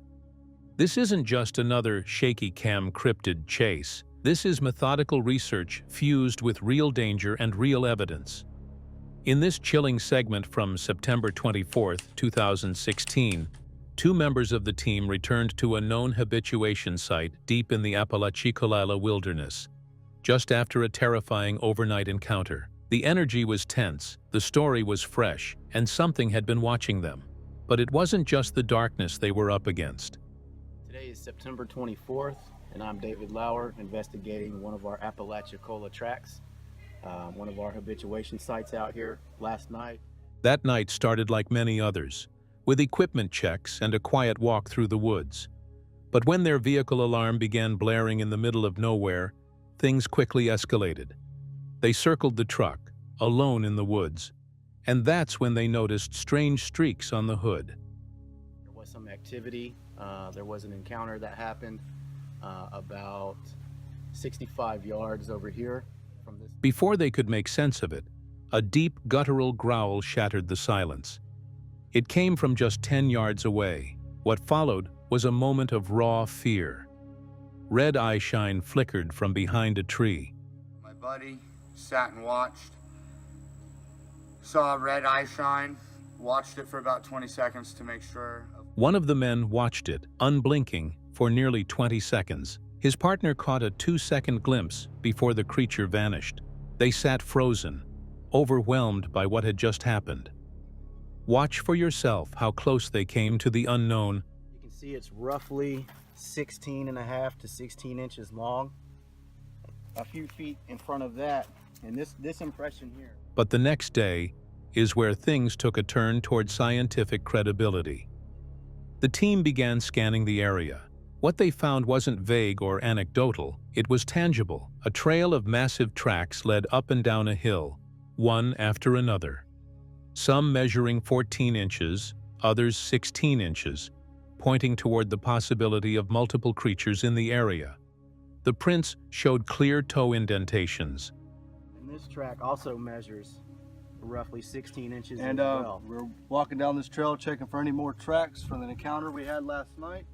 This isn't just another shaky cam cryptid chase. This is methodical research fused with real danger and real evidence. In this chilling segment from September 24, 2016, two members of the team returned to a known habituation site deep in the Apalachicola wilderness, just after a terrifying overnight encounter. The energy was tense, the story was fresh, and something had been watching them. But it wasn't just the darkness they were up against. Today is September 24th, and I'm David Lauer, investigating one of our Apalachicola tracks, one of our habituation sites out here last night. That night started like many others, with equipment checks and a quiet walk through the woods. But when their vehicle alarm began blaring in the middle of nowhere, things quickly escalated. They circled the truck, alone in the woods, and that's when they noticed strange streaks on the hood. There was some activity. There was an encounter that happened about 65 yards over here from this. Before they could make sense of it, a deep guttural growl shattered the silence. It came from just 10 yards away. What followed was a moment of raw fear. Red eye shine flickered from behind a tree. My buddy sat and watched, saw a red eye shine, watched it for about 20 seconds to make sure. One of the men watched it, unblinking, for nearly 20 seconds. His partner caught a 2-second glimpse before the creature vanished. They sat frozen, overwhelmed by what had just happened. Watch for yourself how close they came to the unknown. You can see it's roughly 16.5 to 16 inches long. A few feet in front of that, and this impression here. But the next day is where things took a turn toward scientific credibility. The team began scanning the area. What they found wasn't vague or anecdotal, it was tangible. A trail of massive tracks led up and down a hill, one after another. Some measuring 14 inches, others 16 inches, pointing toward the possibility of multiple creatures in the area. The prints showed clear toe indentations. And this track also measures roughly 16 inches as well. We're walking down this trail checking for any more tracks from the encounter we had last night.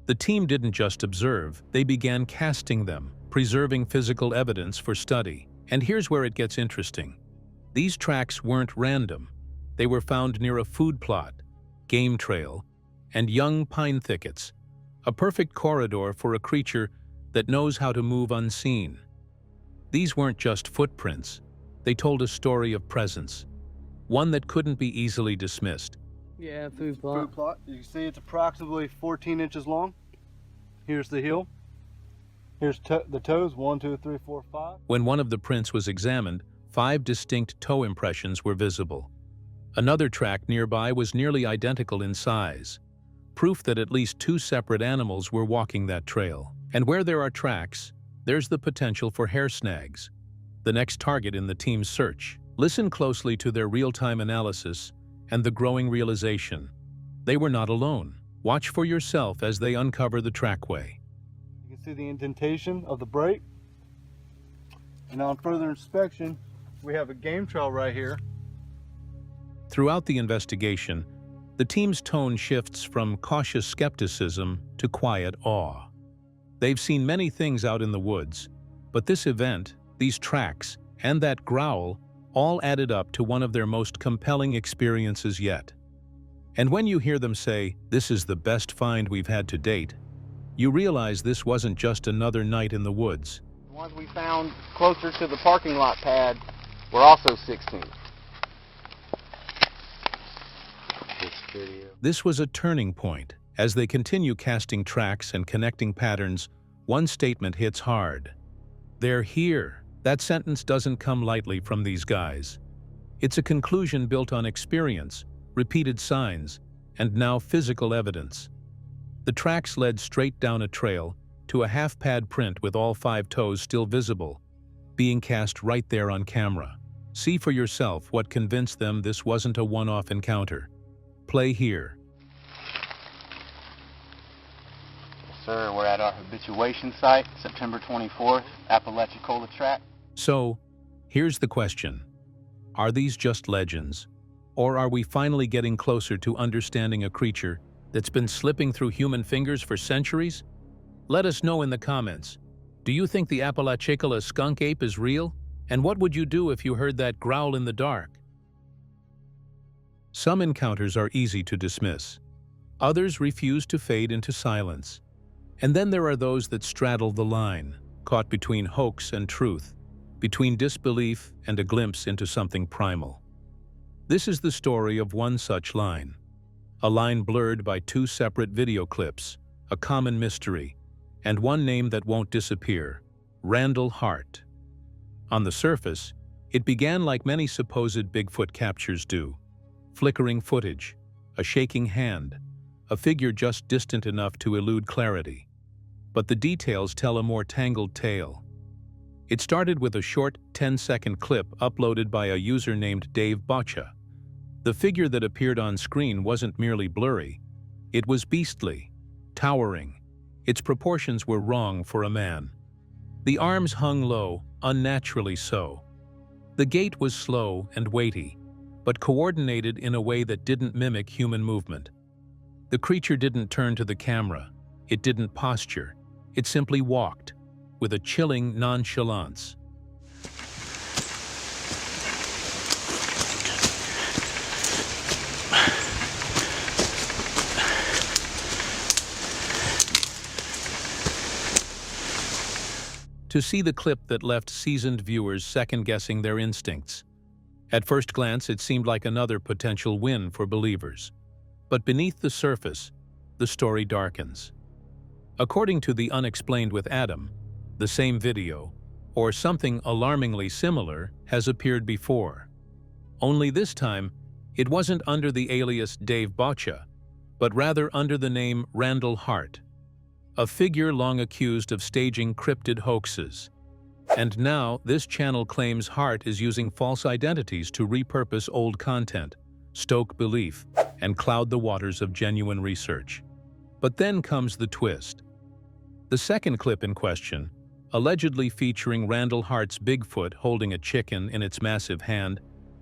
The team didn't just observe, they began casting them, preserving physical evidence for study. And here's where it gets interesting. These tracks weren't random. They were found near a food plot, game trail, and young pine thickets, a perfect corridor for a creature that knows how to move unseen. These weren't just footprints. They told a story of presence, one that couldn't be easily dismissed. Yeah, food plot. Food plot. You can see it's approximately 14 inches long. Here's the heel. Here's the toes, 1, 2, 3, 4, 5. When one of the prints was examined, 5 distinct toe impressions were visible. Another track nearby was nearly identical in size, proof that at least 2 separate animals were walking that trail. And where there are tracks, there's the potential for hair snags, the next target in the team's search. Listen closely to their real-time analysis and the growing realization. They were not alone. Watch for yourself as they uncover the trackway. You can see the indentation of the brake. And on further inspection, we have a game trail right here. Throughout the investigation, the team's tone shifts from cautious skepticism to quiet awe. They've seen many things out in the woods, but this event, these tracks, and that growl all added up to one of their most compelling experiences yet. And when you hear them say, "This is the best find we've had to date," you realize this wasn't just another night in the woods. The ones we found closer to the parking lot pad were also 16. This was a turning point. As they continue casting tracks and connecting patterns, one statement hits hard. They're here. That sentence doesn't come lightly from these guys. It's a conclusion built on experience, repeated signs, and now physical evidence. The tracks led straight down a trail to a half-pad print with all 5 toes still visible, being cast right there on camera. See for yourself what convinced them this wasn't a one-off encounter. Play here. Yes, sir, we're at our habituation site, September 24th, Apalachicola Track. So, here's the question. Are these just legends? Or are we finally getting closer to understanding a creature that's been slipping through human fingers for centuries? Let us know in the comments. Do you think the Apalachicola skunk ape is real? And what would you do if you heard that growl in the dark? Some encounters are easy to dismiss. Others refuse to fade into silence. And then there are those that straddle the line, caught between hoax and truth, between disbelief and a glimpse into something primal. This is the story of one such line. A line blurred by 2 separate video clips, a common mystery, and one name that won't disappear, Randall Hart. On the surface, it began like many supposed Bigfoot captures do. Flickering footage, a shaking hand, a figure just distant enough to elude clarity. But the details tell a more tangled tale. It started with a short 10-second clip uploaded by a user named Dave Boccia. The figure that appeared on screen wasn't merely blurry. It was beastly, towering. Its proportions were wrong for a man. The arms hung low, unnaturally so. The gait was slow and weighty, but coordinated in a way that didn't mimic human movement. The creature didn't turn to the camera. It didn't posture. It simply walked, with a chilling nonchalance. To see the clip that left seasoned viewers second-guessing their instincts. At first glance, it seemed like another potential win for believers. But beneath the surface, the story darkens. According to the Unexplained with Adam, the same video, or something alarmingly similar, has appeared before. Only this time, it wasn't under the alias Dave Boccia, but rather under the name Randall Hart, a figure long accused of staging cryptid hoaxes. And now, this channel claims Hart is using false identities to repurpose old content, stoke belief, and cloud the waters of genuine research. But then comes the twist. The second clip in question, allegedly featuring Randall Hart's Bigfoot holding a chicken in its massive hand,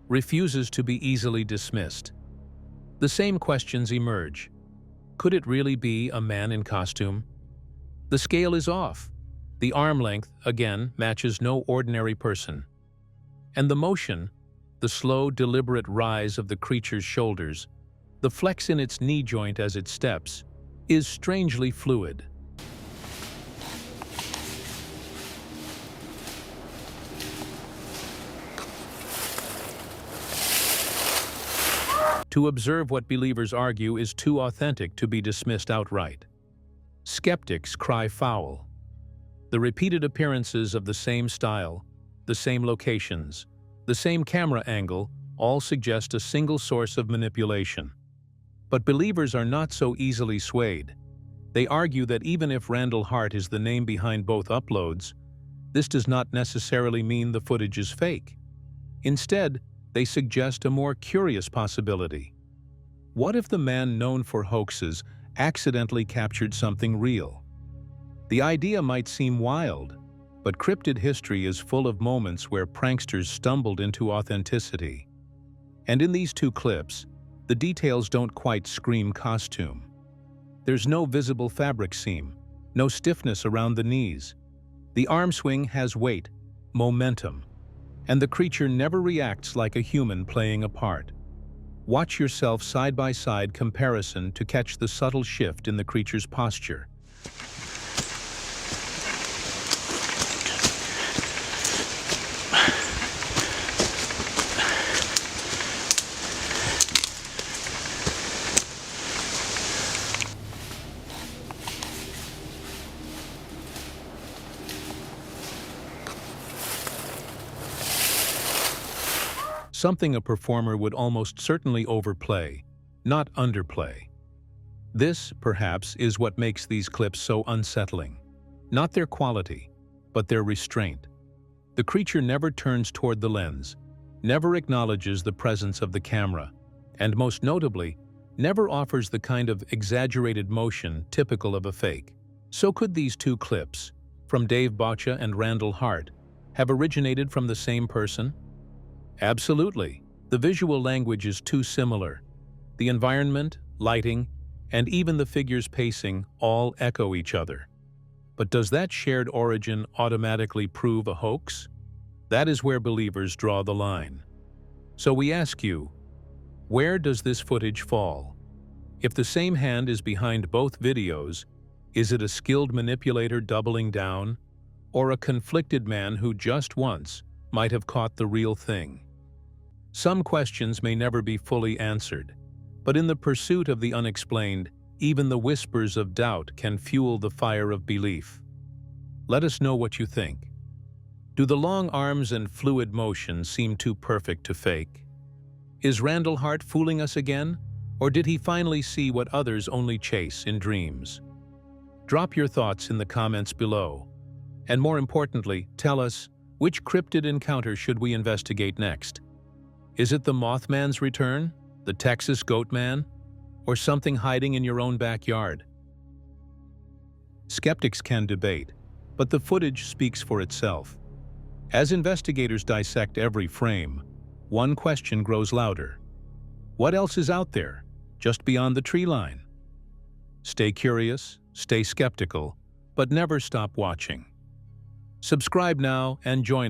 refuses to be easily dismissed. The same questions emerge. Could it really be a man in costume? The scale is off. The arm length, again, matches no ordinary person. And the motion, the slow, deliberate rise of the creature's shoulders, the flex in its knee joint as it steps, is strangely fluid. To observe what believers argue is too authentic to be dismissed outright. Skeptics cry foul. The repeated appearances of the same style, the same locations, the same camera angle all suggest a single source of manipulation. But believers are not so easily swayed. They argue that even if Randall Hart is the name behind both uploads, this does not necessarily mean the footage is fake. Instead, they suggest a more curious possibility. What if the man known for hoaxes accidentally captured something real? The idea might seem wild, but cryptid history is full of moments where pranksters stumbled into authenticity. And in these 2 clips, the details don't quite scream costume. There's no visible fabric seam, no stiffness around the knees. The arm swing has weight, momentum, and the creature never reacts like a human playing a part. Watch yourself side-by-side comparison to catch the subtle shift in the creature's posture. Something a performer would almost certainly overplay, not underplay. This, perhaps, is what makes these clips so unsettling. Not their quality, but their restraint. The creature never turns toward the lens, never acknowledges the presence of the camera, and most notably, never offers the kind of exaggerated motion typical of a fake. So could these two clips, from Dave Boccia and Randall Hart, have originated from the same person? Absolutely. The visual language is too similar. The environment, lighting, and even the figure's pacing all echo each other. But does that shared origin automatically prove a hoax? That is where believers draw the line. So we ask you, where does this footage fall? If the same hand is behind both videos, is it a skilled manipulator doubling down, or a conflicted man who just once might have caught the real thing? Some questions may never be fully answered, but in the pursuit of the unexplained, even the whispers of doubt can fuel the fire of belief. Let us know what you think. Do the long arms and fluid motion seem too perfect to fake? Is Randall Hart fooling us again, or did he finally see what others only chase in dreams? Drop your thoughts in the comments below, and more importantly, tell us, which cryptid encounter should we investigate next? Is it the Mothman's return, the Texas Goat Man, or something hiding in your own backyard? Skeptics can debate, but the footage speaks for itself. As investigators dissect every frame, one question grows louder. What else is out there, just beyond the tree line? Stay curious, stay skeptical, but never stop watching. Subscribe now and join